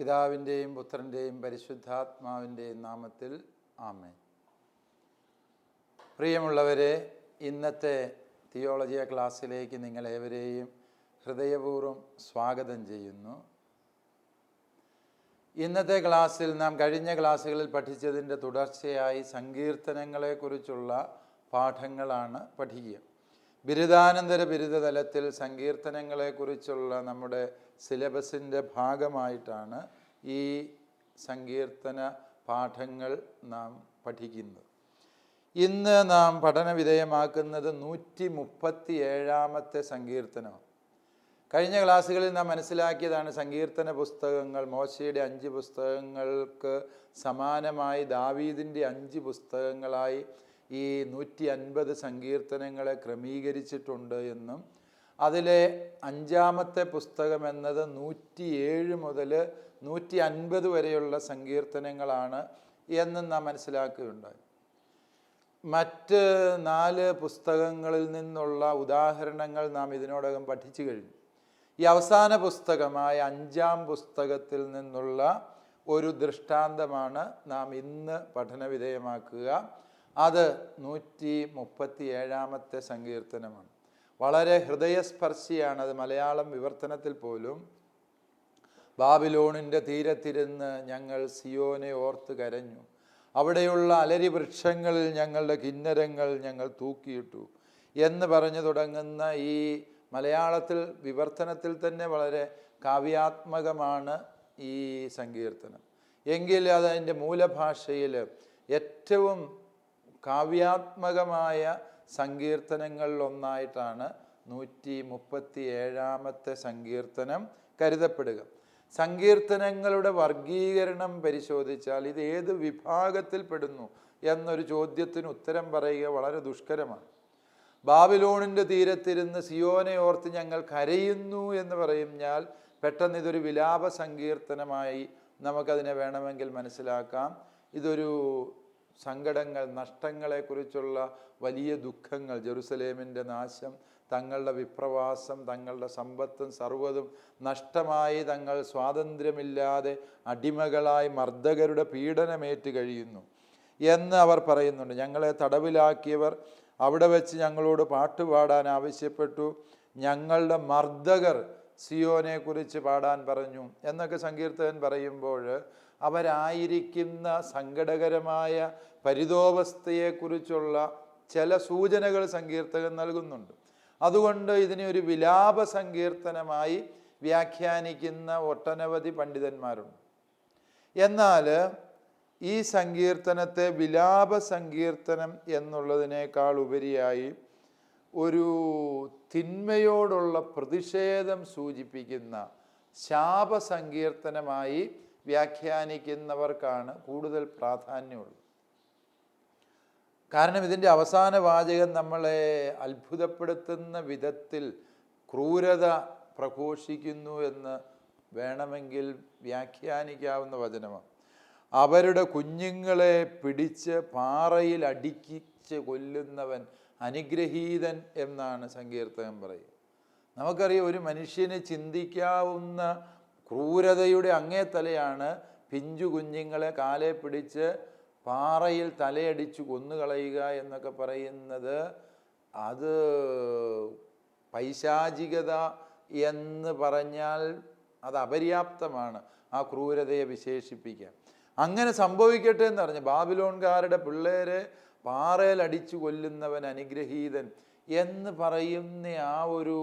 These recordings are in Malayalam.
പിതാവിൻ്റെയും പുത്രൻ്റെയും പരിശുദ്ധാത്മാവിൻ്റെയും നാമത്തിൽ ആമേൻ. പ്രിയമുള്ളവരെ, ഇന്നത്തെ തിയോളജി ക്ലാസ്സിലേക്ക് നിങ്ങളേവരെയും ഹൃദയപൂർവ്വം സ്വാഗതം ചെയ്യുന്നു. ഇന്നത്തെ ക്ലാസ്സിൽ നാം കഴിഞ്ഞ ക്ലാസ്സുകളിൽ പഠിച്ചതിൻ്റെ തുടർച്ചയായി സങ്കീർത്തനങ്ങളെക്കുറിച്ചുള്ള പാഠങ്ങളാണ് പഠിക്കുക. ബിരുദാനന്തര ബിരുദ തലത്തിൽ സങ്കീർത്തനങ്ങളെക്കുറിച്ചുള്ള നമ്മുടെ സിലബസിൻ്റെ ഭാഗമായിട്ടാണ് ഈ സങ്കീർത്തന പാഠങ്ങൾ നാം പഠിക്കുന്നത്. ഇന്ന് നാം പഠനവിധേയമാക്കുന്നത് 137-ാമത്തെ സങ്കീർത്തനമാണ്. കഴിഞ്ഞ ക്ലാസ്സുകളിൽ നാം മനസ്സിലാക്കിയതാണ് സങ്കീർത്തന പുസ്തകങ്ങൾ മോശയുടെ 5 പുസ്തകങ്ങൾക്ക് സമാനമായി ദാവീദിൻ്റെ 5 പുസ്തകങ്ങളായി ഈ 150 സങ്കീർത്തനങ്ങളെ ക്രമീകരിച്ചിട്ടുണ്ട് എന്നും അതിലെ 5-ാമത്തെ പുസ്തകം എന്നത് 107 മുതൽ 150 വരെയുള്ള സങ്കീർത്തനങ്ങളാണ് എന്നും നാം മനസ്സിലാക്കുകയുണ്ടായി. മറ്റ് 4 പുസ്തകങ്ങളിൽ നിന്നുള്ള ഉദാഹരണങ്ങൾ നാം ഇതിനോടകം പഠിച്ചു കഴിഞ്ഞു. ഈ അവസാന പുസ്തകമായ 5-ാം പുസ്തകത്തിൽ നിന്നുള്ള ഒരു ദൃഷ്ടാന്തമാണ് നാം ഇന്ന് പഠനവിധേയമാക്കുക. അത് 137-ാമത്തെ സങ്കീർത്തനമാണ്. വളരെ ഹൃദയസ്പർശിയാണ്. അത് മലയാളം വിവർത്തനത്തിൽ പോലും ബാബിലോണിൻ്റെ തീരത്തിരുന്ന് ഞങ്ങൾ സിയോനെ ഓർത്ത് കരഞ്ഞു, അവിടെയുള്ള അലരി വൃക്ഷങ്ങളിൽ ഞങ്ങളുടെ കിന്നരങ്ങൾ ഞങ്ങൾ തൂക്കിയിട്ടു എന്ന് പറഞ്ഞു തുടങ്ങുന്ന ഈ മലയാളത്തിൽ വിവർത്തനത്തിൽ തന്നെ വളരെ കാവ്യാത്മകമാണ് ഈ സങ്കീർത്തനം. എങ്കിൽ അതിൻ്റെ മൂലഭാഷയിൽ ഏറ്റവും കാവ്യാത്മകമായ സങ്കീർത്തനങ്ങളിലൊന്നായിട്ടാണ് 137-ാമത്തെ സങ്കീർത്തനം കരുതപ്പെടുക. സങ്കീർത്തനങ്ങളുടെ വർഗീകരണം പരിശോധിച്ചാൽ ഇത് ഏത് വിഭാഗത്തിൽ പെടുന്നു എന്നൊരു ചോദ്യത്തിന് ഉത്തരം പറയുക വളരെ ദുഷ്കരമാണ്. ബാബിലോണിൻ്റെ തീരത്തിരുന്ന് സിയോനെ ഓർത്ത് ഞങ്ങൾ കരയുന്നു എന്ന് പറഞ്ഞാൽ പെട്ടെന്ന് ഇതൊരു വിലാപ സങ്കീർത്തനമായി നമുക്കതിനെ വേണമെങ്കിൽ മനസ്സിലാക്കാം. ഇതൊരു സങ്കടങ്ങൾ, നഷ്ടങ്ങളെക്കുറിച്ചുള്ള വലിയ ദുഃഖങ്ങൾ, ജെറുസലേമിൻ്റെ നാശം, തങ്ങളുടെ വിപ്രവാസം, തങ്ങളുടെ സമ്പത്തും സർവ്വതും നഷ്ടമായി തങ്ങൾ സ്വാതന്ത്ര്യമില്ലാതെ അടിമകളായി മർദ്ദകരുടെ പീഡനമേറ്റ് കഴിയുന്നു എന്ന് അവർ പറയുന്നുണ്ട്. ഞങ്ങളെ തടവിലാക്കിയവർ അവിടെ വെച്ച് ഞങ്ങളോട് പാട്ടുപാടാൻ ആവശ്യപ്പെട്ടു. ഞങ്ങളുടെ മർദ്ദകർ സിയോനെക്കുറിച്ച് പാടാൻ പറഞ്ഞു എന്നൊക്കെ സങ്കീർത്തകൻ പറയുമ്പോൾ അവരായിരിക്കുന്ന സങ്കടകരമായ പരിതോവസ്ഥയെക്കുറിച്ചുള്ള ചില സൂചനകൾ സങ്കീർത്തകൻ നൽകുന്നുണ്ട്. അതുകൊണ്ട് ഇതിനെ ഒരു വിലാപ സങ്കീർത്തനമായി വ്യാഖ്യാനിക്കുന്ന ഒട്ടനവധി പണ്ഡിതന്മാരുണ്ട്. എന്നാൽ ഈ സങ്കീർത്തനത്തെ വിലാപ സങ്കീർത്തനം എന്നുള്ളതിനേക്കാൾ ഉപരിയായി ഒരു തിന്മയോടുള്ള പ്രതിഷേധം സൂചിപ്പിക്കുന്ന ശാപസങ്കീർത്തനമായി വ്യാഖ്യാനിക്കുന്നവർക്കാണ് കൂടുതൽ പ്രാധാന്യമുള്ളത്. കാരണം ഇതിൻ്റെ അവസാന വാചകം നമ്മളെ അത്ഭുതപ്പെടുത്തുന്ന വിധത്തിൽ ക്രൂരത പ്രഘോഷിക്കുന്നു എന്ന് വേണമെങ്കിൽ വ്യാഖ്യാനിക്കാവുന്ന വചനമാണ്. അവരുടെ കുഞ്ഞുങ്ങളെ പിടിച്ച് പാറയിൽ അടിക്കിച്ച് കൊല്ലുന്നവൻ അനുഗ്രഹീതൻ എന്നാണ് സങ്കീർത്തകൻ പറയുക. നമുക്കറിയാം, ഒരു മനുഷ്യന് ചിന്തിക്കാവുന്ന ക്രൂരതയുടെ അങ്ങേത്തലയാണ് പിഞ്ചു കുഞ്ഞുങ്ങളെ കാലെ പിടിച്ച് പാറയിൽ തലയടിച്ചു കൊന്നുകളയുക എന്നൊക്കെ പറയുന്നത്. അത് പൈശാചികത എന്ന് പറഞ്ഞാൽ അത് അപര്യാപ്തമാണ് ആ ക്രൂരതയെ വിശേഷിപ്പിക്കാൻ. അങ്ങനെ സംഭവിക്കട്ടെ എന്ന് പറഞ്ഞ് ബാബിലോൺകാരുടെ പിള്ളേരെ പാറയിൽ അടിച്ചു കൊല്ലുന്നവൻ അനുഗ്രഹീതൻ എന്ന് പറയുന്ന ആ ഒരു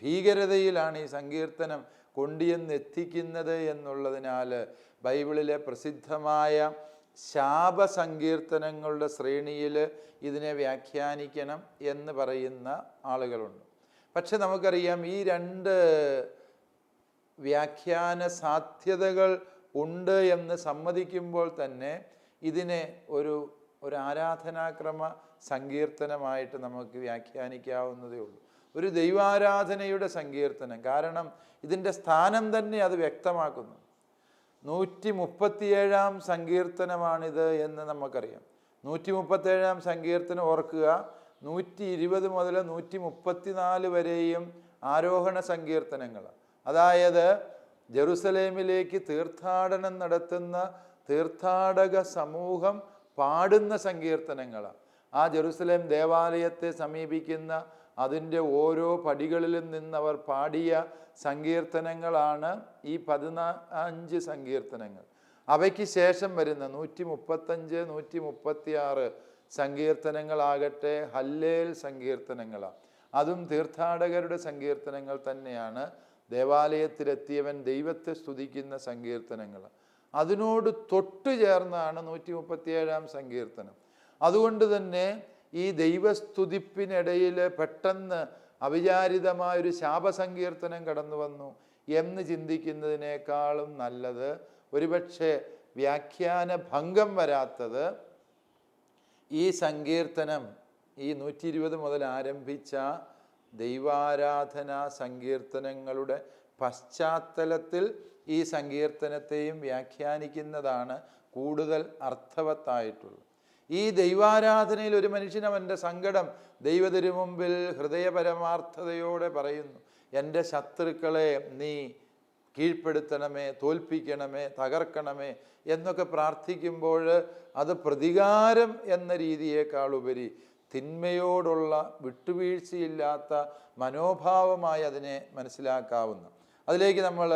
ഭീകരതയിലാണ് ഈ സങ്കീർത്തനം കൊണ്ടുവന്ന് എത്തിക്കുന്നത് എന്നുള്ളതിനാൽ ബൈബിളിലെ പ്രസിദ്ധമായ ശാപസങ്കീർത്തനങ്ങളുടെ ശ്രേണിയിൽ ഇതിനെ വ്യാഖ്യാനിക്കണം എന്ന് പറയുന്ന ആളുകളുണ്ട്. പക്ഷെ നമുക്കറിയാം, ഈ 2 വ്യാഖ്യാന സാധ്യതകൾ ഉണ്ട് എന്ന് സമ്മതിക്കുമ്പോൾ തന്നെ ഇതിനെ ഒരു ആരാധനാക്രമ സങ്കീർത്തനമായിട്ട് നമുക്ക് വ്യാഖ്യാനിക്കാവുന്നതേ ഉള്ളൂ. ഒരു ദൈവാരാധനയുടെ സങ്കീർത്തനം. കാരണം ഇതിൻ്റെ സ്ഥാനം തന്നെ അത് വ്യക്തമാക്കുന്നു. 137-ാം സങ്കീർത്തനമാണിത് എന്ന് നമുക്കറിയാം. 137-ാം സങ്കീർത്തനം ഓർക്കുക, 120 മുതൽ 134 വരെയും ആരോഹണ സങ്കീർത്തനങ്ങൾ. അതായത് ജെറുസലേമിലേക്ക് തീർത്ഥാടനം നടത്തുന്ന തീർത്ഥാടക സമൂഹം പാടുന്ന സങ്കീർത്തനങ്ങളാണ്. ആ ജെറുസലേം ദേവാലയത്തെ സമീപിക്കുന്ന അതിൻ്റെ ഓരോ പടികളിലും നിന്നവർ പാടിയ സങ്കീർത്തനങ്ങളാണ് ഈ 15 സങ്കീർത്തനങ്ങൾ. അവയ്ക്ക് ശേഷം വരുന്ന 135, 136 സങ്കീർത്തനങ്ങളാകട്ടെ ഹല്ലേൽ സങ്കീർത്തനങ്ങളാണ്. അതും തീർത്ഥാടകരുടെ സങ്കീർത്തനങ്ങൾ തന്നെയാണ്. ദേവാലയത്തിലെത്തിയവൻ ദൈവത്തെ സ്തുതിക്കുന്ന സങ്കീർത്തനങ്ങൾ. അതിനോട് തൊട്ടു ചേർന്നാണ് 137 സങ്കീർത്തനം. അതുകൊണ്ട് തന്നെ ഈ ദൈവസ്തുതിപ്പിനിടയിൽ പെട്ടെന്ന് അവിചാരിതമായൊരു ശാപസങ്കീർത്തനം കടന്നു വന്നു എന്ന് ചിന്തിക്കുന്നതിനേക്കാളും നല്ലത്, ഒരുപക്ഷെ വ്യാഖ്യാന ഭംഗം വരാത്തത്, ഈ സങ്കീർത്തനം ഈ 120 മുതൽ ആരംഭിച്ച ദൈവാരാധനാ സങ്കീർത്തനങ്ങളുടെ പശ്ചാത്തലത്തിൽ ഈ സങ്കീർത്തനത്തെയും വ്യാഖ്യാനിക്കുന്നതാണ് കൂടുതൽ അർത്ഥവത്തായിട്ടുള്ളത്. ഈ ദൈവാരാധനയിൽ ഒരു മനുഷ്യൻ അവൻ്റെ സങ്കടം ദൈവത്തിരുമുമ്പിൽ ഹൃദയപരമാർത്ഥതയോടെ പറയുന്നു. എൻ്റെ ശത്രുക്കളെ നീ കീഴ്പ്പെടുത്തണമേ, തോൽപ്പിക്കണമേ, തകർക്കണമേ എന്നൊക്കെ പ്രാർത്ഥിക്കുമ്പോൾ അത് പ്രതികാരം എന്ന രീതിയേക്കാളുപരി തിന്മയോടുള്ള വിട്ടുവീഴ്ചയില്ലാത്ത മനോഭാവമായി അതിനെ മനസ്സിലാക്കാവുന്ന, അതിലേക്ക് നമ്മൾ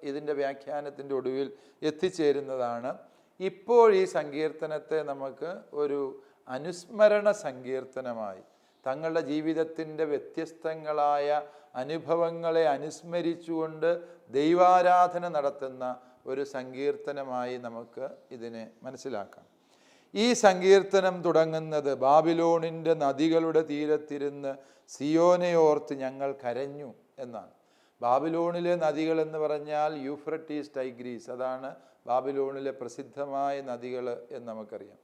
ഇതിൻ്റെ വ്യാഖ്യാനത്തിൻ്റെ ഒടുവിൽ എത്തിച്ചേരുന്നതാണ്. ഇപ്പോൾ ഈ സങ്കീർത്തനത്തെ നമുക്ക് ഒരു അനുസ്മരണ സങ്കീർത്തനമായി, തങ്ങളുടെ ജീവിതത്തിൻ്റെ വ്യത്യസ്തങ്ങളായ അനുഭവങ്ങളെ അനുസ്മരിച്ചുകൊണ്ട് ദൈവാരാധന നടത്തുന്ന ഒരു സങ്കീർത്തനമായി നമുക്ക് ഇതിനെ മനസ്സിലാക്കാം. ഈ സങ്കീർത്തനം തുടങ്ങുന്നത് ബാബിലോണിൻ്റെ നദികളുടെ തീരത്തിരുന്ന് സിയോനെ ഓർത്ത് ഞങ്ങൾ കരഞ്ഞു എന്നാണ്. ബാബിലോണിലെ നദികൾ എന്ന് പറഞ്ഞാൽ യൂഫ്രട്ടീസ്, ടൈഗ്രീസ്, അതാണ് ബാബിലോണിലെ പ്രസിദ്ധമായ നദികൾ എന്ന് നമുക്കറിയാം.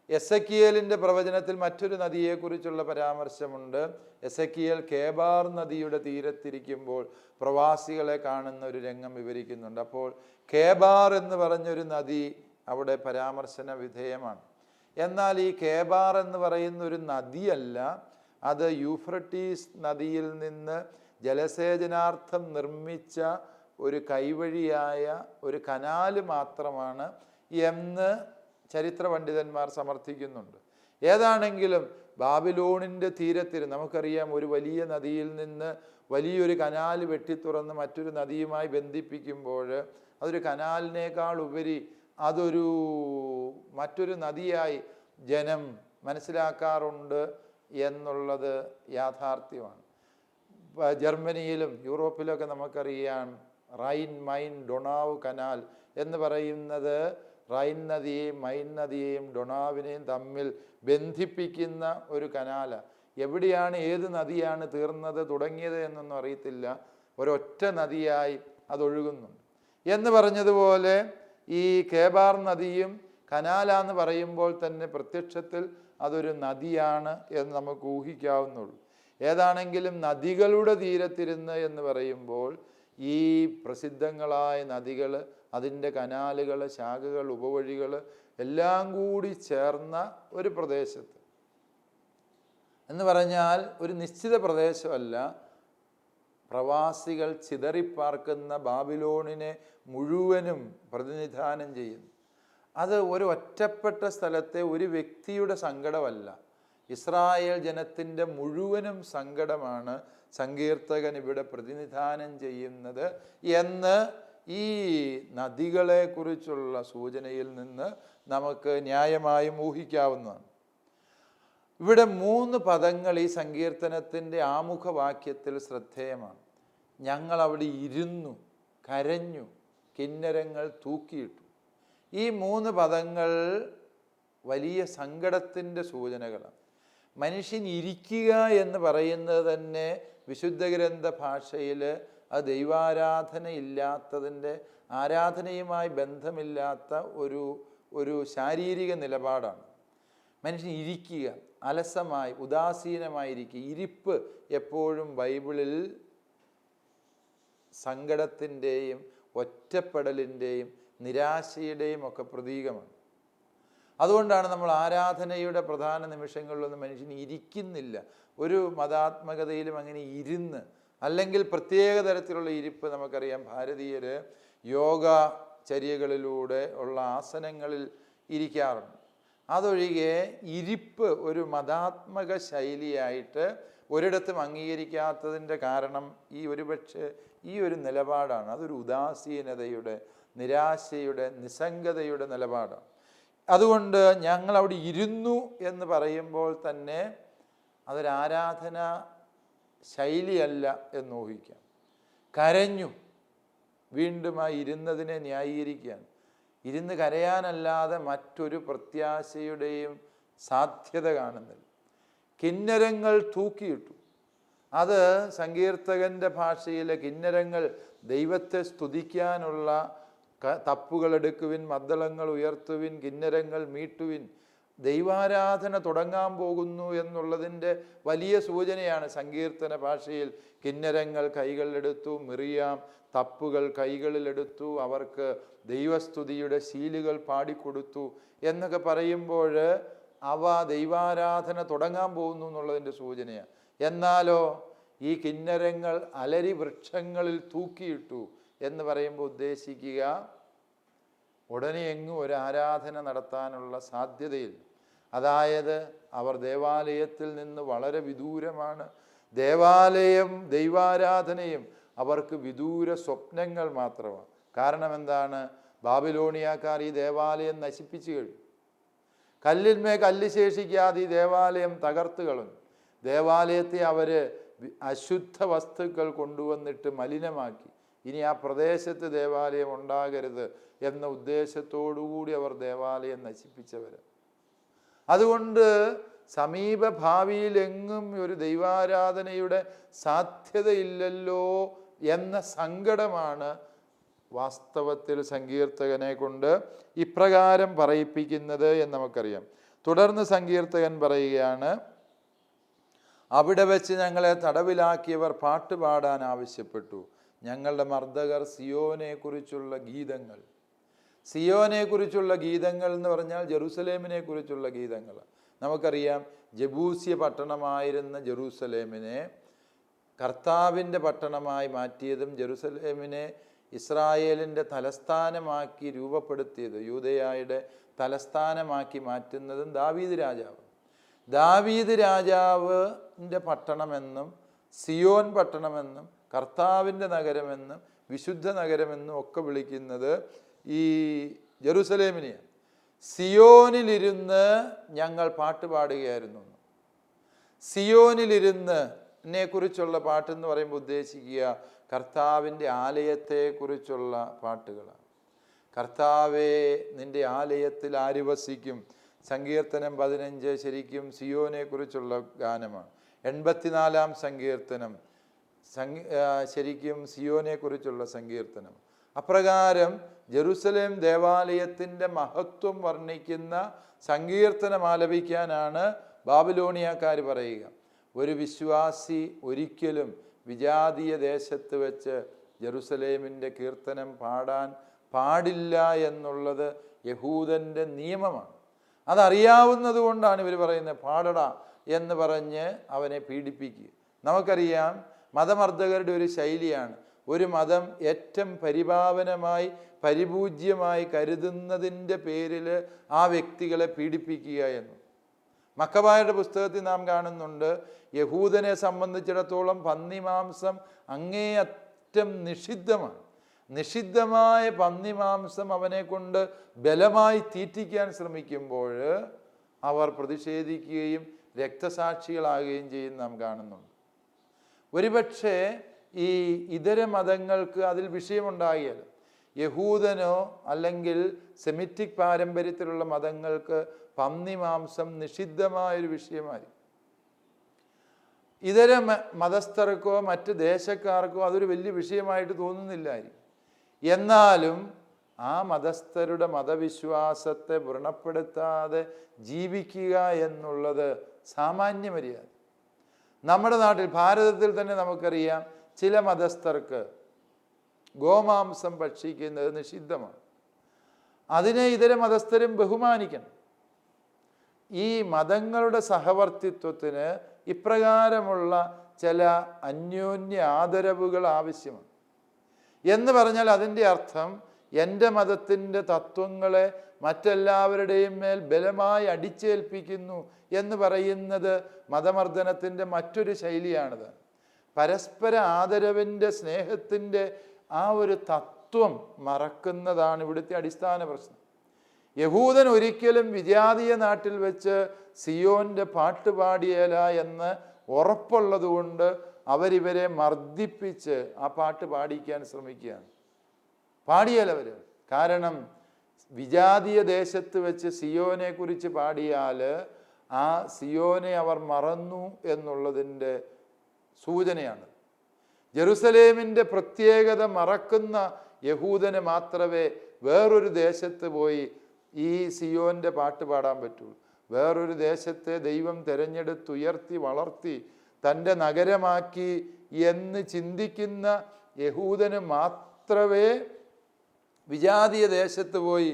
എസെക്കിയേലിൻ്റെ പ്രവചനത്തിൽ മറ്റൊരു നദിയെക്കുറിച്ചുള്ള പരാമർശമുണ്ട്. എസെക്കിയേൽ കേബാർ നദിയുടെ തീരത്തിരിക്കുമ്പോൾ പ്രവാസികളെ കാണുന്ന ഒരു രംഗം വിവരിക്കുന്നുണ്ട്. അപ്പോൾ കേബാർ എന്ന് പറഞ്ഞൊരു നദി അവിടെ പരാമർശന വിധേയമാണ്. എന്നാൽ ഈ കേബാർ എന്ന് പറയുന്ന ഒരു നദിയല്ല, അത് യൂഫ്രട്ടീസ് നദിയിൽ നിന്ന് ജലസേചനാർത്ഥം നിർമ്മിച്ച ഒരു കൈവഴിയായ ഒരു കനാല് മാത്രമാണ് എന്ന് ചരിത്ര പണ്ഡിതന്മാർ സമർത്ഥിക്കുന്നുണ്ട്. ഏതാണെങ്കിലും ബാബിലോണിൻ്റെ തീരത്തിന് നമുക്കറിയാം, ഒരു വലിയ നദിയിൽ നിന്ന് വലിയൊരു കനാൽ വെട്ടിത്തുറന്ന് മറ്റൊരു നദിയുമായി ബന്ധിപ്പിക്കുമ്പോൾ അതൊരു കനാലിനേക്കാൾ ഉപരി അതൊരു മറ്റൊരു നദിയായി ജനം മനസ്സിലാക്കാറുണ്ട് എന്നുള്ളത് യാഥാർത്ഥ്യമാണ്. ജർമ്മനിയിലും യൂറോപ്പിലൊക്കെ നമുക്കറിയാം റൈൻ മൈൻ ഡൊണാവ് കനാൽ എന്ന് പറയുന്നത് റൈൻ നദിയെയും മൈൻ നദിയെയും ഡൊണാവിനെയും തമ്മിൽ ബന്ധിപ്പിക്കുന്ന ഒരു കനാല്. എവിടെയാണ്, ഏത് നദിയാണ് തീർന്നത് തുടങ്ങിയത് എന്നൊന്നും അറിയത്തില്ല, ഒരൊറ്റ നദിയായി അതൊഴുകുന്നുണ്ട് എന്ന് പറഞ്ഞതുപോലെ ഈ കേബാർ നദിയും കനാലാന്ന് പറയുമ്പോൾ തന്നെ പ്രത്യക്ഷത്തിൽ അതൊരു നദിയാണ് എന്ന് നമുക്ക് ഊഹിക്കാവുന്നുള്ളൂ. ഏതാണെങ്കിലും നദികളുടെ തീരത്തിരുന്ന് എന്ന് പറയുമ്പോൾ ഈ പ്രസിദ്ധങ്ങളായ നദികൾ, അതിൻ്റെ കനാലുകൾ, ശാഖകൾ, ഉപവഴികൾ എല്ലാം കൂടി ചേർന്ന ഒരു പ്രദേശത്ത് എന്ന് പറഞ്ഞാൽ ഒരു നിശ്ചിത പ്രദേശമല്ല, പ്രവാസികൾ ചിതറിപ്പാർക്കുന്ന ബാബിലോണിനെ മുഴുവനും പ്രതിനിധാനം ചെയ്യുന്നു. അത് ഒരു ഒറ്റപ്പെട്ട സ്ഥലത്തെ ഒരു വ്യക്തിയുടെ സങ്കടമല്ല, ഇസ്രായേൽ ജനത്തിൻ്റെ മുഴുവനും സങ്കടമാണ് സങ്കീർത്തകൻ ഇവിടെ പ്രതിനിധാനം ചെയ്യുന്നത് എന്ന് ഈ നദികളെക്കുറിച്ചുള്ള സൂചനയിൽ നിന്ന് നമുക്ക് ന്യായമായും ഊഹിക്കാവുന്നതാണ്. ഇവിടെ 3 പദങ്ങൾ ഈ സങ്കീർത്തനത്തിൻ്റെ ആമുഖവാക്യത്തിൽ ശ്രദ്ധേയമാണ്. ഞങ്ങൾ അവിടെ ഇരുന്നു, കരഞ്ഞു, കിന്നരങ്ങൾ തൂക്കിയിട്ടു. ഈ 3 പദങ്ങൾ വലിയ സങ്കടത്തിൻ്റെ സൂചനകളാണ്. മനുഷ്യൻ ഇരിക്കുക എന്ന് പറയുന്നത് തന്നെ വിശുദ്ധ ഗ്രന്ഥ ഭാഷയിൽ അത് ദൈവാരാധന ഇല്ലാത്തതിൻ്റെ, ആരാധനയുമായി ബന്ധമില്ലാത്ത ഒരു ശാരീരിക നിലപാടാണ്. മനുഷ്യൻ ഇരിക്കുക, അലസമായി ഉദാസീനമായിരിക്കുക. ഇരിപ്പ് എപ്പോഴും ബൈബിളിൽ സങ്കടത്തിൻ്റെയും ഒറ്റപ്പെടലിൻ്റെയും നിരാശയുടെയും ഒക്കെ പ്രതീകമാണ്. അതുകൊണ്ടാണ് നമ്മൾ ആരാധനയുടെ പ്രധാന നിമിഷങ്ങളിലൊന്നും മനുഷ്യൻ ഇരിക്കുന്നില്ല. ഒരു മതാത്മകതയിലും അങ്ങനെ ഇരുന്ന്, അല്ലെങ്കിൽ പ്രത്യേക തരത്തിലുള്ള ഇരിപ്പ് നമുക്കറിയാം. ഭാരതീയർ യോഗ ചര്യകളിലൂടെ ഉള്ള ആസനങ്ങളിൽ ഇരിക്കാറുണ്ട്. അതൊഴികെ ഇരിപ്പ് ഒരു മതാത്മക ശൈലിയായിട്ട് ഒരിടത്തും അംഗീകരിക്കാത്തതിൻ്റെ കാരണം ഒരുപക്ഷെ ഈ ഒരു നിലപാടാണ്. അതൊരു ഉദാസീനതയുടെ, നിരാശയുടെ, നിസ്സംഗതയുടെ നിലപാടാണ്. അതുകൊണ്ട് ഞങ്ങൾ അവിടെ ഇരുന്നു എന്ന് പറയുമ്പോൾ തന്നെ അതൊരു ആരാധന ശൈലിയല്ല എന്ന് ഊഹിക്കാം. കരഞ്ഞു, വീണ്ടും ആ ഇരുന്നതിനെ ന്യായീകരിക്കാൻ, ഇരുന്ന് കരയാനല്ലാതെ മറ്റൊരു പ്രത്യാശയുടെയും സാധ്യത കാണുന്നില്ല. കിന്നരങ്ങൾ തൂക്കിയിട്ടു. അത് സങ്കീർത്തകൻ്റെ ഭാഷയിലെ കിന്നരങ്ങൾ ദൈവത്തെ സ്തുതിക്കാനുള്ള തപ്പുകളെടുക്കുവിൻ, മദ്ദളങ്ങൾ ഉയർത്തുവിൻ, കിന്നരങ്ങൾ മീട്ടുവിൻ, ദൈവാരാധന തുടങ്ങാൻ പോകുന്നു എന്നുള്ളതിൻ്റെ വലിയ സൂചനയാണ്. സങ്കീർത്തന ഭാഷയിൽ കിന്നരങ്ങൾ കൈകളിലെടുത്തു, മിറിയാം തപ്പുകൾ കൈകളിലെടുത്തു, അവർക്ക് ദൈവസ്തുതിയുടെ ശീലുകൾ പാടിക്കൊടുത്തു എന്നൊക്കെ പറയുമ്പോൾ അവ ദൈവാരാധന തുടങ്ങാൻ പോകുന്നു എന്നുള്ളതിൻ്റെ സൂചനയാണ്. എന്നാലോ ഈ കിന്നരങ്ങൾ അലരി വൃക്ഷങ്ങളിൽ തൂക്കിയിട്ടു എന്ന് പറയുമ്പോൾ ഉദ്ദേശിക്കുക ഉടനെ എങ്ങും ഒരു ആരാധന നടത്താനുള്ള സാധ്യതയില്ല. അതായത് അവർ ദേവാലയത്തിൽ നിന്ന് വളരെ വിദൂരമാണ്. ദേവാലയം, ദൈവാരാധനയും അവർക്ക് വിദൂര സ്വപ്നങ്ങൾ മാത്രമാണ്. കാരണം എന്താണ്? ബാബിലോണിയക്കാർ ഈ ദേവാലയം നശിപ്പിച്ചു കഴിഞ്ഞു. കല്ലിന്മേ കല്ല് ശേഷിക്കാതെ ഈ ദേവാലയം തകർത്ത് കളഞ്ഞു. ദേവാലയത്തെ അവർ അശുദ്ധ വസ്തുക്കൾ കൊണ്ടുവന്നിട്ട് മലിനമാക്കി. ഇനി ആ പ്രദേശത്ത് ദേവാലയം ഉണ്ടാകരുത് എന്ന ഉദ്ദേശത്തോടുകൂടി അവർ ദേവാലയം നശിപ്പിച്ചവർ. അതുകൊണ്ട് സമീപ ഭാവിയിലെങ്ങും ഒരു ദൈവാരാധനയുടെ സാധ്യതയില്ലല്ലോ എന്ന സങ്കടമാണ് വാസ്തവത്തിൽ സങ്കീർത്തകനെ കൊണ്ട് ഇപ്രകാരം പറയിപ്പിക്കുന്നത് എന്ന് നമുക്കറിയാം. തുടർന്ന് സങ്കീർത്തകൻ പറയുകയാണ്, അവിടെ വെച്ച് ഞങ്ങളെ തടവിലാക്കിയവർ പാട്ടുപാടാൻ ആവശ്യപ്പെട്ടു. ഞങ്ങളുടെ മർദ്ദകർ സിയോനെക്കുറിച്ചുള്ള ഗീതങ്ങൾ. സിയോനെക്കുറിച്ചുള്ള ഗീതങ്ങൾ എന്ന് പറഞ്ഞാൽ ജെറൂസലേമിനെ കുറിച്ചുള്ള ഗീതങ്ങൾ. നമുക്കറിയാം, ജബൂസ്യ പട്ടണമായിരുന്ന ജെറൂസലേമിനെ കർത്താവിൻ്റെ പട്ടണമായി മാറ്റിയതും ജെറൂസലേമിനെ ഇസ്രായേലിൻ്റെ തലസ്ഥാനമാക്കി രൂപപ്പെടുത്തിയത്, യൂദയായുടെ തലസ്ഥാനമാക്കി മാറ്റുന്നതും ദാവീദ് രാജാവ്. ദാവീദ് രാജാവിൻ്റെ പട്ടണമെന്നും സിയോൻ പട്ടണമെന്നും കർത്താവിൻ്റെ നഗരമെന്നും വിശുദ്ധ നഗരമെന്നും ഒക്കെ വിളിക്കുന്നത് ഈ ജെറൂസലേമിനെയാണ്. സിയോനിലിരുന്ന് ഞങ്ങൾ പാട്ട് പാടുകയായിരുന്നു. സിയോനിലിരുന്ന് നെ-കുറിച്ചുള്ള പാട്ടെന്ന് പറയുമ്പോൾ ഉദ്ദേശിക്കുക കർത്താവിൻ്റെ ആലയത്തെക്കുറിച്ചുള്ള പാട്ടുകളാണ്. കർത്താവേ, നിൻ്റെ ആലയത്തിൽ ആര് വസിക്കും? സങ്കീർത്തനം 15 ശരിക്കും സിയോനെക്കുറിച്ചുള്ള ഗാനമാണ്. 84-ാം സങ്കീർത്തനം ശരിക്കും സിയോനെക്കുറിച്ചുള്ള സങ്കീർത്തനം. അപ്രകാരം ജെറുസലേം ദേവാലയത്തിൻ്റെ മഹത്വം വർണ്ണിക്കുന്ന സങ്കീർത്തനം ആലപിക്കാനാണ് ബാബിലോണിയക്കാർ പറയുക. ഒരു വിശ്വാസി ഒരിക്കലും വിജാതീയ ദേശത്ത് വെച്ച് ജെറുസലേമിൻ്റെ കീർത്തനം പാടാൻ പാടില്ല എന്നുള്ളത് യഹൂദൻ്റെ നിയമമാണ്. അതറിയാവുന്നത് കൊണ്ടാണ് ഇവർ പറയുന്നത് പാടടാ എന്ന് പറഞ്ഞ് അവനെ പീഡിപ്പിക്കുക. നമുക്കറിയാം, മതമർദ്ദകരുടെ ഒരു ശൈലിയാണ് ഒരു മതം ഏറ്റവും പരിപാവനമായി പരിപൂജ്യമായി കരുതുന്നതിൻ്റെ പേരിൽ ആ വ്യക്തികളെ പീഡിപ്പിക്കുക എന്ന്. മക്കബായരുടെ പുസ്തകത്തിൽ നാം കാണുന്നുണ്ട്, യഹൂദനെ സംബന്ധിച്ചിടത്തോളം പന്നിമാംസം അങ്ങേയറ്റം നിഷിദ്ധമാണ്. നിഷിദ്ധമായ പന്നിമാംസം അവനെ കൊണ്ട് ബലമായി തീറ്റിക്കാൻ ശ്രമിക്കുമ്പോൾ അവർ പ്രതിഷേധിക്കുകയും രക്തസാക്ഷികളാകുകയും ചെയ്യും നാം കാണുന്നുണ്ട്. ഒരുപക്ഷെ ഈ ഇതര മതങ്ങൾക്ക് അതിൽ വിഷയമുണ്ടാകില്ല. യഹൂദനോ അല്ലെങ്കിൽ സെമിറ്റിക് പാരമ്പര്യത്തിലുള്ള മതങ്ങൾക്ക് പന്നിമാംസം നിഷിദ്ധമായൊരു വിഷയമായി. ഇതര മതസ്ഥർക്കോ മറ്റ് ദേശക്കാർക്കോ അതൊരു വലിയ വിഷയമായിട്ട് തോന്നുന്നില്ലായിരിക്കും. എന്നാലും ആ മതസ്ഥരുടെ മതവിശ്വാസത്തെ വ്രണപ്പെടുത്താതെ ജീവിക്കുക എന്നുള്ളത് സാമാന്യ മര്യാദ. നമ്മുടെ നാട്ടിൽ, ഭാരതത്തിൽ തന്നെ നമുക്കറിയാം, ചില മതസ്ഥർക്ക് ഗോമാംസം ഭക്ഷിക്കുന്നത് നിഷിദ്ധമാണ്. അതിനെ ഇതര മതസ്ഥരും ബഹുമാനിക്കണം. ഈ മതങ്ങളുടെ സഹവർത്തിത്വത്തിന് ഇപ്രകാരമുള്ള ചില അന്യോന്യ ആദരവുകൾ ആവശ്യമാണ്. എന്ന് പറഞ്ഞാൽ അതിൻ്റെ അർത്ഥം എൻ്റെ മതത്തിൻ്റെ തത്വങ്ങളെ മറ്റെല്ലാവരുടെയും മേൽ ബലമായി അടിച്ചേൽപ്പിക്കുന്നു എന്ന് പറയുന്നത് മതമർദ്ദനത്തിൻ്റെ മറ്റൊരു ശൈലിയാണിത്. പരസ്പര ആദരവിൻ്റെ, സ്നേഹത്തിൻ്റെ ആ ഒരു തത്വം മറക്കുന്നതാണ് ഇവിടുത്തെ അടിസ്ഥാന പ്രശ്നം. യഹൂദൻ ഒരിക്കലും വിജാതീയ നാട്ടിൽ വെച്ച് സിയോൻ്റെ പാട്ട് പാടിയേല എന്ന് ഉറപ്പുള്ളതുകൊണ്ട് അവരിവരെ മർദ്ദിപ്പിച്ച് ആ പാട്ട് പാടിക്കാൻ ശ്രമിക്കുകയാണ്. പാടിയാലവർ, കാരണം വിജാതീയ ദേശത്ത് വെച്ച് സിയോനെ കുറിച്ച് പാടിയാൽ ആ സിയോനെ അവർ മറന്നു എന്നുള്ളതിൻ്റെ സൂചനയാണ്. ജെറുസലേമിൻ്റെ പ്രത്യേകത മറക്കുന്ന യഹൂദന് മാത്രമേ വേറൊരു ദേശത്ത് പോയി ഈ സിയോൻ്റെ പാട്ട് പാടാൻ പറ്റുള്ളൂ. വേറൊരു ദേശത്തെ ദൈവം തിരഞ്ഞെടുത്തുയർത്തി വളർത്തി തൻ്റെ നഗരമാക്കി എന്ന് ചിന്തിക്കുന്ന യഹൂദന് മാത്രമേ വിജാതീയ ദേശത്ത് പോയി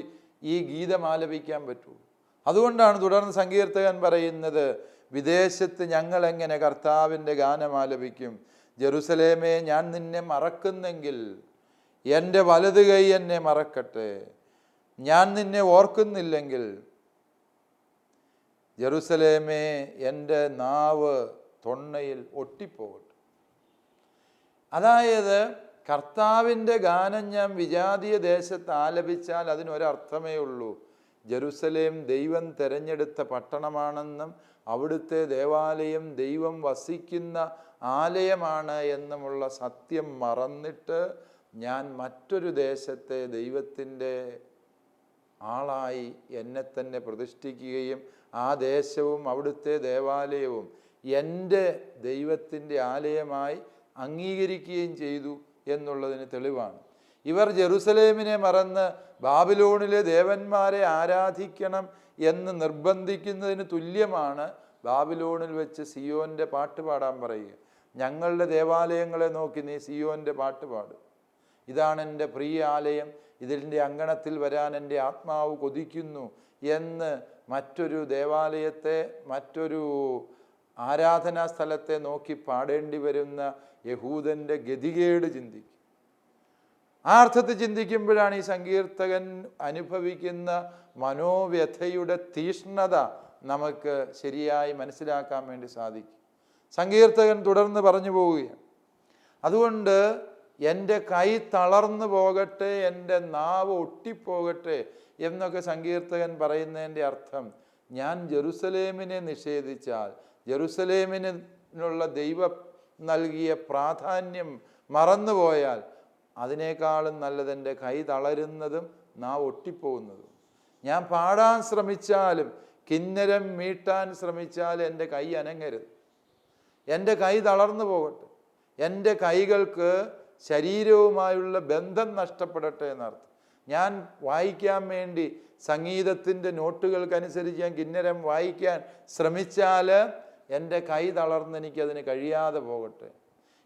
ഈ ഗീതം ആലപിക്കാൻ പറ്റുള്ളൂ. അതുകൊണ്ടാണ് തുടർന്ന് സങ്കീർത്തകൻ പറയുന്നത്, വിദേശത്ത് ഞങ്ങൾ എങ്ങനെ കർത്താവിൻ്റെ ഗാനം ആലപിക്കും? ജെറുസലേമേ, ഞാൻ നിന്നെ മറക്കുന്നെങ്കിൽ എൻ്റെ വലത് കൈ എന്നെ മറക്കട്ടെ. ഞാൻ നിന്നെ ഓർക്കുന്നില്ലെങ്കിൽ ജെറുസലേമേ, എൻ്റെ നാവ് തൊണ്ണയിൽ ഒട്ടിപ്പോകട്ടെ. അതായത് കർത്താവിൻ്റെ ഗാനം ഞാൻ വിജാതീയ ദേശത്ത് ആലപിച്ചാൽ അതിനൊരർത്ഥമേ ഉള്ളൂ, ജെറുസലേം ദൈവം തിരഞ്ഞെടുത്ത പട്ടണമാണെന്നും അവിടുത്തെ ദേവാലയം ദൈവം വസിക്കുന്ന ആലയമാണ് എന്നുമുള്ള സത്യം മറന്നിട്ട് ഞാൻ മറ്റൊരു ദേശത്തെ ദൈവത്തിൻ്റെ ആളായി എന്നെ തന്നെ പ്രതിഷ്ഠിക്കുകയും ആ ദേശവും അവിടുത്തെ ദേവാലയവും എൻ്റെ ദൈവത്തിൻ്റെ ആലയമായി അംഗീകരിക്കുകയും ചെയ്തു എന്നുള്ളതിന് തെളിവാണ്. ഇവർ ജെറുസലേമിനെ മറന്ന് ബാബിലോണിലെ ദേവന്മാരെ ആരാധിക്കണം എന്ന് നിർബന്ധിക്കുന്നതിന് തുല്യമാണ് ബാബിലോണിൽ വെച്ച് സിയോൻ്റെ പാട്ട് പാടാൻ പറയുക. ഞങ്ങളുടെ ദേവാലയങ്ങളെ നോക്കി നീ സിയോൻ്റെ പാട്ട് പാടും. ഇതാണ് എൻ്റെ പ്രിയ ആലയം, ഇതിൻ്റെ അങ്കണത്തിൽ വരാൻ എൻ്റെ ആത്മാവ് കൊതിക്കുന്നു എന്ന് മറ്റൊരു ദേവാലയത്തെ, മറ്റൊരു ആരാധനാ സ്ഥലത്തെ നോക്കി പാടേണ്ടി വരുന്ന യഹൂദൻ്റെ ഗതികേട് ചിന്തിക്കും. ആ അർത്ഥത്തിൽ ചിന്തിക്കുമ്പോഴാണ് ഈ സങ്കീർത്തകൻ അനുഭവിക്കുന്ന മനോവ്യഥയുടെ തീഷ്ണത നമുക്ക് ശരിയായി മനസ്സിലാക്കാൻ വേണ്ടി സാധിക്കും. സങ്കീർത്തകൻ തുടർന്ന് പറഞ്ഞു പോവുകയാണ്, അതുകൊണ്ട് എൻ്റെ കൈ തളർന്നു പോകട്ടെ, എൻ്റെ നാവ് ഒട്ടിപ്പോകട്ടെ എന്നൊക്കെ സങ്കീർത്തകൻ പറയുന്നതിൻ്റെ അർത്ഥം, ഞാൻ ജെറുസലേമിനെ നിഷേധിച്ചാൽ, ജെറുസലേമിനുള്ള ദൈവം നൽകിയ പ്രാധാന്യം മറന്നുപോയാൽ അതിനേക്കാളും നല്ലത് എൻ്റെ കൈ തളരുന്നതും നാവ് ഒട്ടിപ്പോകുന്നതും. ഞാൻ പാടാൻ ശ്രമിച്ചാലും കിന്നരം മീട്ടാൻ ശ്രമിച്ചാൽ എൻ്റെ കൈ അനങ്ങരുത്, എൻ്റെ കൈ തളർന്നു പോകട്ടെ, എൻ്റെ കൈകൾക്ക് ശരീരവുമായുള്ള ബന്ധം നഷ്ടപ്പെടട്ടെ എന്നർത്ഥം. ഞാൻ വായിക്കാൻ വേണ്ടി സംഗീതത്തിൻ്റെ നോട്ടുകൾക്കനുസരിച്ച് ഞാൻ കിന്നരം വായിക്കാൻ ശ്രമിച്ചാൽ എൻ്റെ കൈ തളർന്ന് എനിക്കതിന് കഴിയാതെ പോകട്ടെ.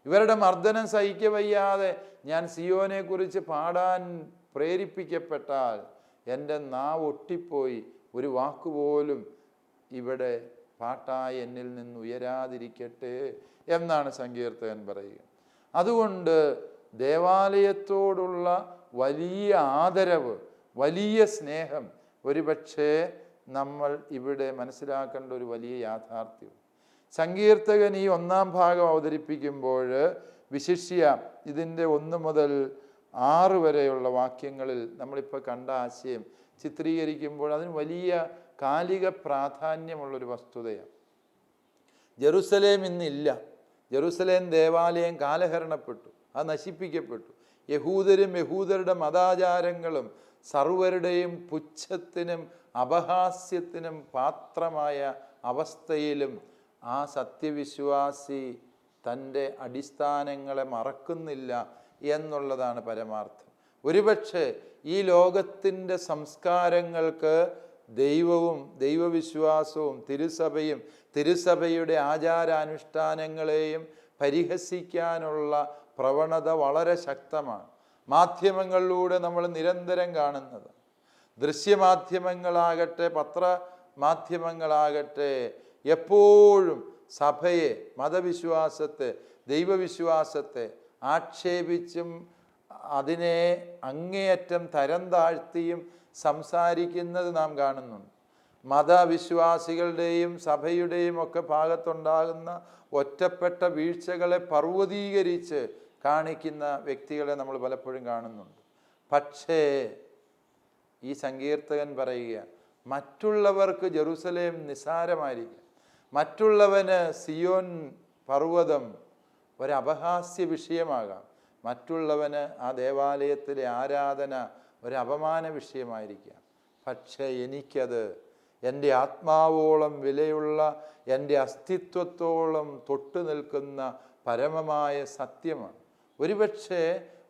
ഇവരുടെ മർദ്ദനം സഹിക്കവയ്യാതെ ഞാൻ സിയോനെക്കുറിച്ച് പാടാൻ പ്രേരിപ്പിക്കപ്പെട്ടാൽ എൻ്റെ നാവ് ഒട്ടിപ്പോയി ഒരു വാക്കുപോലും ഇവിടെ പാട്ടായി എന്നിൽ നിന്ന് ഉയരാതിരിക്കട്ടെ എന്നാണ് സങ്കീർത്തകൻ പറയുക. അതുകൊണ്ട് ദേവാലയത്തോടുള്ള വലിയ ആദരവ്, വലിയ സ്നേഹം ഒരുപക്ഷെ നമ്മൾ ഇവിടെ മനസ്സിലാക്കേണ്ട ഒരു വലിയ യാഥാർത്ഥ്യം. സങ്കീർത്തകൻ ഈ ഒന്നാം ഭാഗം അവതരിപ്പിക്കുമ്പോൾ വിശിഷ്യ ഇതിൻ്റെ 1 മുതൽ 6 വരെയുള്ള വാക്യങ്ങളിൽ നമ്മളിപ്പോൾ കണ്ട ആശയം ചിത്രീകരിക്കുമ്പോൾ അതിന് വലിയ കാലിക പ്രാധാന്യമുള്ളൊരു വസ്തുതയാണ്. ജെറുസലേം ഇന്നില്ല. ജെറുസലേം ദേവാലയം കാലഹരണപ്പെട്ടു, അത് നശിപ്പിക്കപ്പെട്ടു. യഹൂദരും യഹൂദരുടെ മതാചാരങ്ങളും സർവരുടെയും പുച്ഛത്തിനും അപഹാസ്യത്തിനും പാത്രമായ അവസ്ഥയിലും ആ സത്യവിശ്വാസി തൻ്റെ അടിസ്ഥാനങ്ങളെ മറക്കുന്നില്ല എന്നുള്ളതാണ് പരമാർത്ഥം. ഒരുപക്ഷെ ഈ ലോകത്തിൻ്റെ സംസ്കാരങ്ങൾക്ക് ദൈവവും ദൈവവിശ്വാസവും തിരുസഭയും തിരുസഭയുടെ ആചാരാനുഷ്ഠാനങ്ങളെയും പരിഹസിക്കാനുള്ള പ്രവണത വളരെ ശക്തമാണ്. മാധ്യമങ്ങളിലൂടെ നമ്മൾ നിരന്തരം കാണുന്നത്, ദൃശ്യമാധ്യമങ്ങളാകട്ടെ പത്രമാധ്യമങ്ങളാകട്ടെ, എപ്പോഴും സഭയെ, മതവിശ്വാസത്തെ, ദൈവവിശ്വാസത്തെ ആക്ഷേപിച്ചും അതിനെ അങ്ങേയറ്റം തരം താഴ്ത്തിയും സംസാരിക്കുന്നത് നാം കാണുന്നുണ്ട്. മതവിശ്വാസികളുടെയും സഭയുടെയും ഒക്കെ ഭാഗത്തുണ്ടാകുന്ന ഒറ്റപ്പെട്ട വീഴ്ചകളെ പർവ്വതീകരിച്ച് കാണിക്കുന്ന വ്യക്തികളെ നമ്മൾ പലപ്പോഴും കാണുന്നുണ്ട്. പക്ഷേ ഈ സങ്കീർത്തകൻ പറയുക, മറ്റുള്ളവർക്ക് ജെറുസലേം നിസ്സാരമായിരിക്കും, മറ്റുള്ളവന് സിയോൻ പർവ്വതം ഒരപഹാസ്യ വിഷയമാകാം, മറ്റുള്ളവന് ആ ദേവാലയത്തിലെ ആരാധന ഒരു അപമാന വിഷയമായിരിക്കാം. പക്ഷേ എനിക്കത് എൻ്റെ ആത്മാവോളം വിലയുള്ള, എൻ്റെ അസ്തിത്വത്തോളം തൊട്ടു നിൽക്കുന്ന പരമമായ സത്യമാണ്. ഒരുപക്ഷെ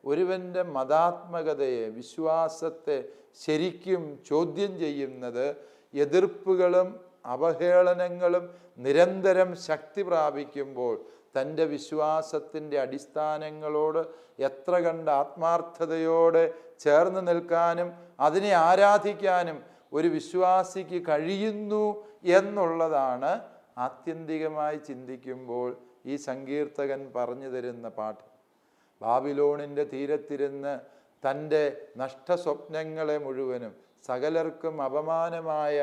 ഒരുവൻ്റെ മതാത്മകതയെ, വിശ്വാസത്തെ ശരിക്കും ചോദ്യം ചെയ്യുന്നത് എതിർപ്പുകളും അവഹേളനങ്ങളും നിരന്തരം ശക്തി പ്രാപിക്കുമ്പോൾ തൻ്റെ വിശ്വാസത്തിൻ്റെ അടിസ്ഥാനങ്ങളോട് എത്ര കണ്ട് ആത്മാർത്ഥതയോടെ ചേർന്ന് നിൽക്കാനും അതിനെ ആരാധിക്കാനും ഒരു വിശ്വാസിക്ക് കഴിയുന്നു എന്നുള്ളതാണ് ആത്യന്തികമായി ചിന്തിക്കുമ്പോൾ ഈ സങ്കീർത്തകൻ പറഞ്ഞു തരുന്ന പാഠം. ബാബിലോണിൻ്റെ തീരത്തിരുന്ന് തൻ്റെ നഷ്ടസ്വപ്നങ്ങളെ മുഴുവനും, സകലർക്കും അപമാനമായ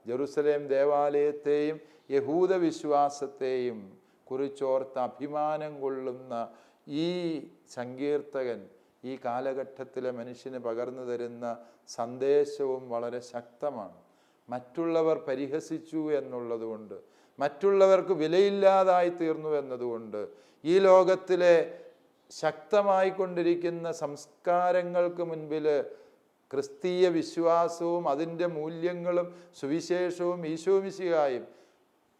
ജെറുസലേം ദേവാലയത്തെയും യഹൂദ വിശ്വാസത്തെയും കുറിച്ചോർത്ത് അഭിമാനം കൊള്ളുന്ന ഈ സങ്കീർത്തകൻ ഈ കാലഘട്ടത്തിലെ മനുഷ്യന് പകർന്നു തരുന്ന സന്ദേശവും വളരെ ശക്തമാണ്. മറ്റുള്ളവർ പരിഹസിച്ചു എന്നുള്ളതുകൊണ്ട്, മറ്റുള്ളവർക്ക് വിലയില്ലാതായി തീർന്നു എന്നതുകൊണ്ട്, ഈ ലോകത്തിലെ ശക്തമായിക്കൊണ്ടിരിക്കുന്ന സംസ്കാരങ്ങൾക്ക് മുൻപിൽ ക്രിസ്തീയ വിശ്വാസവും അതിൻ്റെ മൂല്യങ്ങളും സുവിശേഷവും ഈശോമിശിഹായും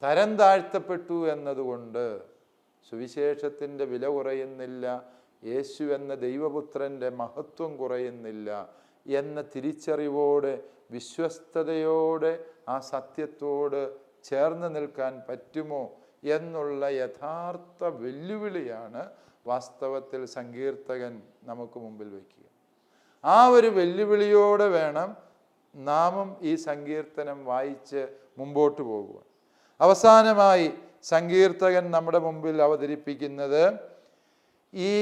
തരം താഴ്ത്തപ്പെട്ടു എന്നതുകൊണ്ട് സുവിശേഷത്തിൻ്റെ വില കുറയുന്നില്ല, യേശു എന്ന ദൈവപുത്രൻ്റെ മഹത്വം കുറയുന്നില്ല എന്ന തിരിച്ചറിവോടെ, വിശ്വസ്തയോടെ ആ സത്യത്തോട് ചേർന്ന് നിൽക്കാൻ പറ്റുമോ എന്നുള്ള യഥാർത്ഥ വെല്ലുവിളിയാണ് വാസ്തവത്തിൽ സങ്കീർത്തകൻ നമുക്ക് മുമ്പിൽ വയ്ക്കുക. ആ ഒരു വെല്ലുവിളിയോടെ വേണം നാമും ഈ സങ്കീർത്തനം വായിച്ച് മുമ്പോട്ട് പോകുവാൻ. അവസാനമായി സങ്കീർത്തകൻ നമ്മുടെ മുമ്പിൽ അവതരിപ്പിക്കുന്നത് ഈ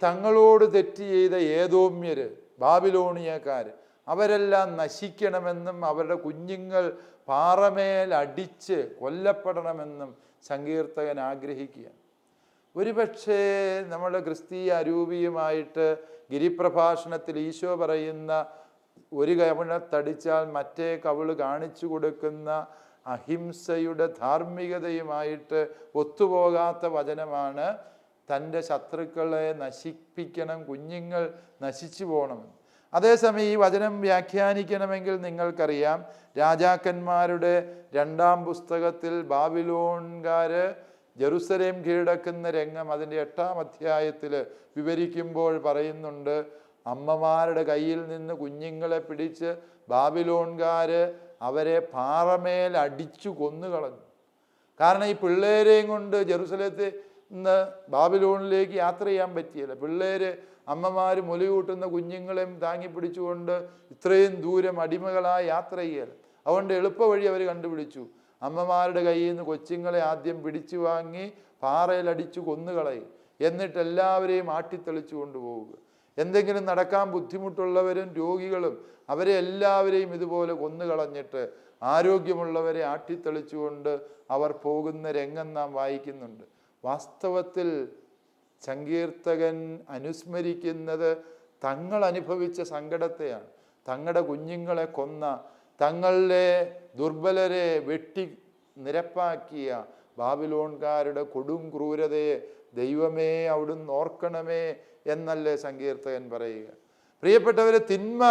തങ്ങളോട് തെറ്റ് ചെയ്ത ഏദോമ്യര്, ബാബിലോണിയക്കാർ, അവരെല്ലാം നശിക്കണമെന്നും അവരുടെ കുഞ്ഞുങ്ങൾ പാറമേൽ അടിച്ച് കൊല്ലപ്പെടണമെന്നും സങ്കീർത്തകൻ ആഗ്രഹിക്കുകയാണ്. ഒരുപക്ഷെ നമ്മുടെ ക്രിസ്തീയ അരൂപിയുമായിട്ട് ഗിരിപ്രഭാഷണത്തിൽ ഈശോ പറയുന്ന ഒരു കവിളത്തടിച്ചാൽ മറ്റേ കവിള് കാണിച്ചു കൊടുക്കുന്ന അഹിംസയുടെ ധാർമ്മികതയുമായിട്ട് ഒത്തുപോകാത്ത വചനമാണ് തൻ്റെ ശത്രുക്കളെ നശിപ്പിക്കണം, കുഞ്ഞുങ്ങൾ നശിച്ചു പോകണമെന്ന്. അതേസമയം ഈ വചനം വ്യാഖ്യാനിക്കണമെങ്കിൽ നിങ്ങൾക്കറിയാം, രാജാക്കന്മാരുടെ 2-ാം പുസ്തകത്തിൽ ബാബിലോൺകാർ ജെറുസലേം കീഴടക്കുന്ന രംഗം അതിൻ്റെ 8-ാം അധ്യായത്തിൽ വിവരിക്കുമ്പോൾ പറയുന്നുണ്ട്, അമ്മമാരുടെ കയ്യിൽ നിന്ന് കുഞ്ഞുങ്ങളെ പിടിച്ച് ബാബിലോൺകാർ അവരെ പാറമേൽ അടിച്ചു കൊന്നുകളഞ്ഞു. കാരണം ഈ പിള്ളേരെയും കൊണ്ട് ജെറുസലേത്തിൽ നിന്ന് ബാബിലോണിലേക്ക് യാത്ര ചെയ്യാൻ പറ്റിയില്ല. പിള്ളേര്, അമ്മമാർ മുലയൂട്ടുന്ന കുഞ്ഞുങ്ങളെയും താങ്ങി പിടിച്ചുകൊണ്ട് ഇത്രയും ദൂരം അടിമകളായി യാത്ര ചെയ്യല. അതുകൊണ്ട് എളുപ്പ വഴി അവർ കണ്ടുപിടിച്ചു. അമ്മമാരുടെ കയ്യിൽ നിന്ന് കൊച്ചുങ്ങളെ ആദ്യം പിടിച്ചു വാങ്ങി പാറയിലടിച്ചു കൊന്നുകളയും, എന്നിട്ട് എല്ലാവരെയും ആട്ടിത്തെളിച്ചു കൊണ്ടുപോവുക. എന്തെങ്കിലും നടക്കാൻ ബുദ്ധിമുട്ടുള്ളവരും രോഗികളും അവരെ എല്ലാവരെയും ഇതുപോലെ കൊന്നുകളഞ്ഞിട്ട് ആരോഗ്യമുള്ളവരെ ആട്ടിത്തെളിച്ചുകൊണ്ട് അവർ പോകുന്ന രംഗം നാം വായിക്കുന്നുണ്ട്. വാസ്തവത്തിൽ സങ്കീർത്തകൻ അനുസ്മരിക്കുന്നത് തങ്ങൾ അനുഭവിച്ച സങ്കടത്തെയാണ്. തങ്ങളുടെ കുഞ്ഞുങ്ങളെ കൊന്ന, തങ്ങളുടെ ദുർബലരെ വെട്ടി നിരപ്പാക്കിയ ബാബിലോൺകാരുടെ കൊടും ക്രൂരതയെ ദൈവമേ അവിടുന്ന് ഓർക്കണമേ എന്നല്ലേ സങ്കീർത്തകൻ പറയുക. പ്രിയപ്പെട്ടവരെ, തിന്മ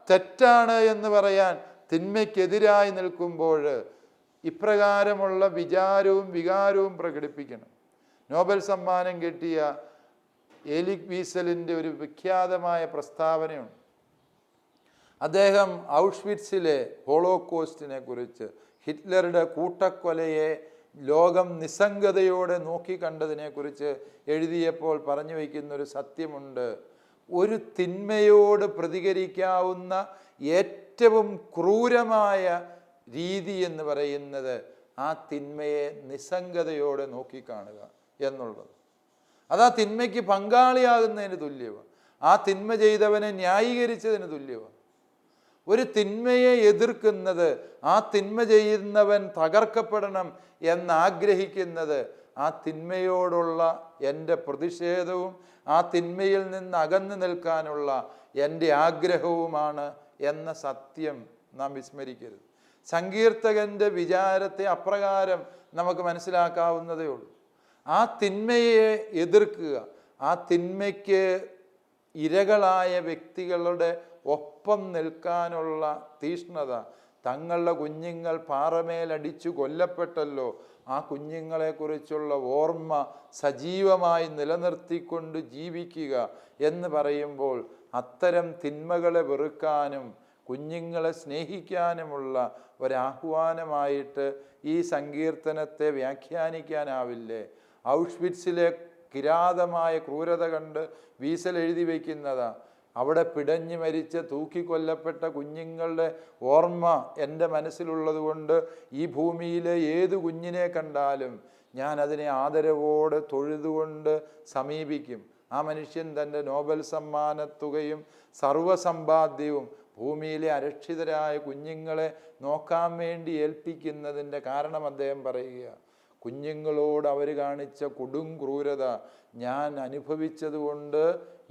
തെറ്റാണ് എന്ന് പറയാൻ തിന്മയ്ക്കെതിരായി നിൽക്കുമ്പോൾ ഇപ്രകാരമുള്ള വിചാരവും വികാരവും പ്രകടിപ്പിക്കണം. നോബൽ സമ്മാനം കിട്ടിയ എലിക് വീസലിൻ്റെ ഒരു വിഖ്യാതമായ പ്രസ്താവനയുണ്ട്. അദ്ദേഹം ഔഷ്വിറ്റ്സിലെ ഹോളോകോസ്റ്റിനെ കുറിച്ച്, ഹിറ്റ്ലറുടെ കൂട്ടക്കൊലയെ ലോകം നിസ്സംഗതയോടെ നോക്കിക്കണ്ടതിനെക്കുറിച്ച് എഴുതിയപ്പോൾ പറഞ്ഞു വയ്ക്കുന്നൊരു സത്യമുണ്ട്. ഒരു തിന്മയോട് പ്രതികരിക്കാവുന്ന ഏറ്റവും ക്രൂരമായ രീതി എന്ന് പറയുന്നത് ആ തിന്മയെ നിസ്സംഗതയോടെ നോക്കിക്കാണുക എന്നുള്ളത്. അത് ആ തിന്മയ്ക്ക് പങ്കാളിയാകുന്നതിന് തുല്യമാണ്. ആ തിന്മ ചെയ്തവനെ ന്യായീകരിച്ചതിന് തുല്യമാണ്. ഒരു തിന്മയെ എതിർക്കുന്നത്, ആ തിന്മ ചെയ്യുന്നവൻ തകർക്കപ്പെടണം എന്നാഗ്രഹിക്കുന്നത്, ആ തിന്മയോടുള്ള എൻ്റെ പ്രതിഷേധവും ആ തിന്മയിൽ നിന്ന് അകന്നു നിൽക്കാനുള്ള എൻ്റെ ആഗ്രഹവുമാണ് എന്ന സത്യം നാം വിസ്മരിക്കരുത്. സങ്കീർത്തകൻ്റെ വിചാരത്തെ അപ്രകാരം നമുക്ക് മനസ്സിലാക്കാവുന്നതേ ഉള്ളൂ. ആ തിന്മയെ എതിർക്കുക, ആ തിന്മയ്ക്ക് ഇരകളായ വ്യക്തികളുടെ ഒപ്പം നിൽക്കാനുള്ള തീഷ്ണത. തങ്ങളുടെ കുഞ്ഞുങ്ങൾ പാറമേലടിച്ചു കൊല്ലപ്പെട്ടല്ലോ, ആ കുഞ്ഞുങ്ങളെക്കുറിച്ചുള്ള ഓർമ്മ സജീവമായി നിലനിർത്തിക്കൊണ്ട് ജീവിക്കുക എന്ന് പറയുമ്പോൾ അത്തരം തിന്മകളെ വെറുക്കാനും കുഞ്ഞുങ്ങളെ സ്നേഹിക്കാനുമുള്ള ഒരാഹ്വാനമായിട്ട് ഈ സങ്കീർത്തനത്തെ വ്യാഖ്യാനിക്കാനാവില്ലേ? ഔഷ്വിറ്റ്സിലെ കിരാതമായ ക്രൂരത കണ്ട് വീസൽ എഴുതി വയ്ക്കുന്നതാ. അവിടെ പിടഞ്ഞു മരിച്ച തൂക്കിക്കൊല്ലപ്പെട്ട കുഞ്ഞുങ്ങളുടെ ഓർമ്മ എൻ്റെ മനസ്സിലുള്ളത് കൊണ്ട് ഈ ഭൂമിയിലെ ഏത് കുഞ്ഞിനെ കണ്ടാലും ഞാൻ അതിനെ ആദരവോടെ തൊഴുതുകൊണ്ട് സമീപിക്കും. ആ മനുഷ്യൻ തൻ്റെ നോബൽ സമ്മാനത്തുകയും സർവ്വസമ്പാദ്യവും ഭൂമിയിലെ അരക്ഷിതരായ കുഞ്ഞുങ്ങളെ നോക്കാൻ വേണ്ടി ഏൽപ്പിക്കുന്നതിൻ്റെ കാരണം അദ്ദേഹം പറയുക, കുഞ്ഞുങ്ങളോട് അവർ കാണിച്ച കൊടും ക്രൂരത ഞാൻ അനുഭവിച്ചതുകൊണ്ട്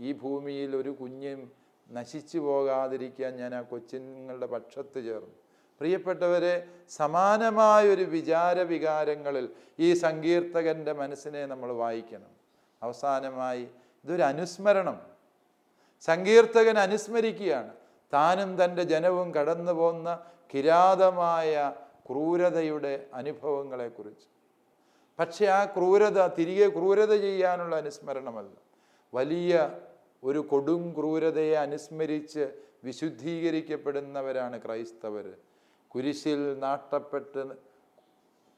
ഈ ഭൂമിയിൽ ഒരു കുഞ്ഞും നശിച്ചു പോകാതിരിക്കാൻ ഞാൻ ആ കൊച്ചുങ്ങളുടെ പക്ഷത്ത് ചേർന്നു. പ്രിയപ്പെട്ടവരെ, സമാനമായൊരു വികാരങ്ങളിൽ ഈ സങ്കീർത്തകൻ്റെ മനസ്സിനെ നമ്മൾ വായിക്കണം. അവസാനമായി ഇതൊരു അനുസ്മരണം. സങ്കീർത്തകൻ അനുസ്മരിക്കുകയാണ് താനും തൻ്റെ ജനവും കടന്നു പോന്ന കിരാതമായ ക്രൂരതയുടെ അനുഭവങ്ങളെക്കുറിച്ച്. പക്ഷെ ആ ക്രൂരത തിരികെ ക്രൂരത ചെയ്യാനുള്ള അനുസ്മരണമല്ല, വലിയ ഒരു കൊടും ക്രൂരതയെ അനുസ്മരിച്ച് വിശുദ്ധീകരിക്കപ്പെടുന്നവരാണ് ക്രൈസ്തവർ. കുരിശിൽ നാട്ടപ്പെട്ട്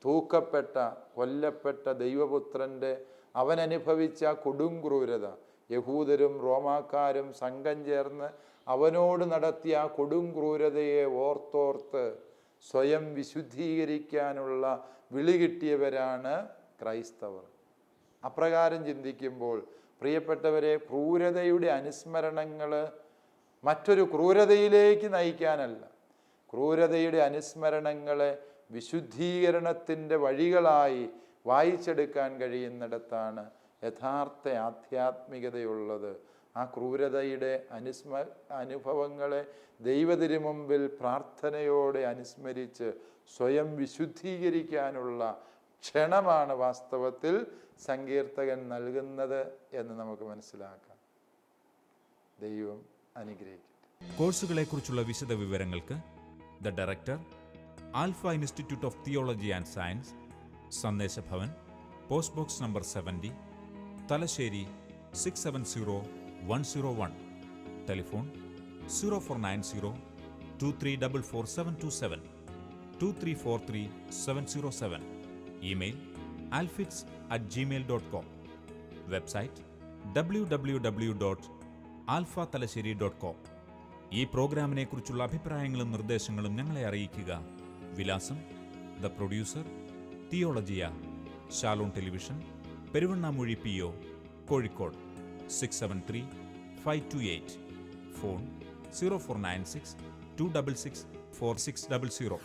തൂക്കപ്പെട്ട കൊല്ലപ്പെട്ട ദൈവപുത്രൻ്റെ അവനനുഭവിച്ച കൊടും ക്രൂരത, യഹൂദരും റോമാക്കാരും സംഘം ചേർന്ന് അവനോട് നടത്തിയ ആ കൊടും ക്രൂരതയെ ഓർത്തോർത്ത് സ്വയം വിശുദ്ധീകരിക്കാനുള്ള വിളി കിട്ടിയവരാണ് ക്രൈസ്തവർ. അപ്രകാരം ചിന്തിക്കുമ്പോൾ പ്രിയപ്പെട്ടവരെ, ക്രൂരതയുടെ അനുസ്മരണങ്ങൾ മറ്റൊരു ക്രൂരതയിലേക്ക് നയിക്കാനല്ല, ക്രൂരതയുടെ അനുസ്മരണങ്ങളെ വിശുദ്ധീകരണത്തിൻ്റെ വഴികളായി വായിച്ചെടുക്കാൻ കഴിയുന്നിടത്താണ് യഥാർത്ഥ ആധ്യാത്മികതയുള്ളത്. ആ ക്രൂരതയുടെ അനുഭവങ്ങളെ ദൈവത്തിനു മുമ്പിൽ പ്രാർത്ഥനയോടെ അനുസ്മരിച്ച് സ്വയം വിശുദ്ധീകരിക്കാനുള്ള ക്ഷണമാണ് വാസ്തവത്തിൽ സങ്കീർത്തകൻ നൽകുന്നത് എന്ന് നമുക്ക് മനസ്സിലാക്കാം. ദൈവം അനുഗ്രഹിക്കട്ടെ. കോഴ്സുകളെക്കുറിച്ചുള്ള വിശദ വിവരങ്ങൾക്ക് the director, alpha institute of theology and science, Sandeshabhavan, post box number 70, Thalassery 670101. Telephone 0490 2344727 2343707. Email alfits@gmail.com. Website www.alphathalassery.com. ഈ പ്രോഗ്രാമിനെ കുറിച്ചുള്ള അഭിപ്രായങ്ങളും നിർദ്ദേശങ്ങളും ഞങ്ങളെ അറിയിക്കുക. വിലാസം: the producer, Theologia, Shalom television, Peruvannamuzhi PO, Kozhikode 673-528. Phone 0496 266 4600.